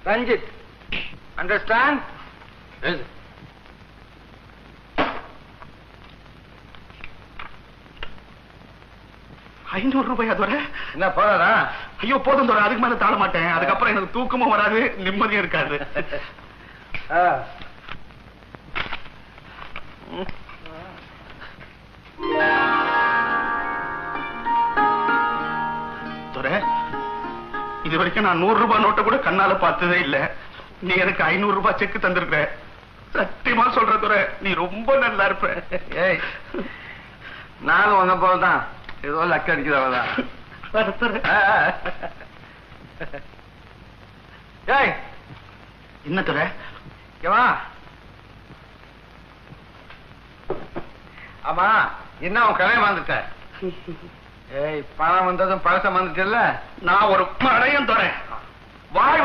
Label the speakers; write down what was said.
Speaker 1: Ranjith. Understand?
Speaker 2: ₹500 துரை.
Speaker 1: என்ன போதாதா?
Speaker 2: ஐயோ போதும் துரை, அதுக்கு மேல தாழ மாட்டேன். அதுக்கப்புறம் எனக்கு தூக்கமும் வராது, நிம்மதியும் இருக்காது. துரை, இது வரைக்கும் நான் ₹100 நோட்டை கூட கண்ணால பார்த்ததே இல்ல. நீ எனக்கு ₹500 செக் தந்திருக்க. சத்தியமா சொல்ற துரை, நீ ரொம்ப நல்லா இருப்ப.
Speaker 1: ஏய், நானும் வந்த போதுதான் ஏதோ லக்க அடிக்கிறவதான். ஏய்,
Speaker 2: என்ன துரை?
Speaker 1: வா. ஆமா, என்ன உன் கடையை வந்துட்ட? ஏய், பணம் வந்ததும் பழசம் வந்துட்டல.
Speaker 2: நான் ஒரு மடையும் துரை. வாய்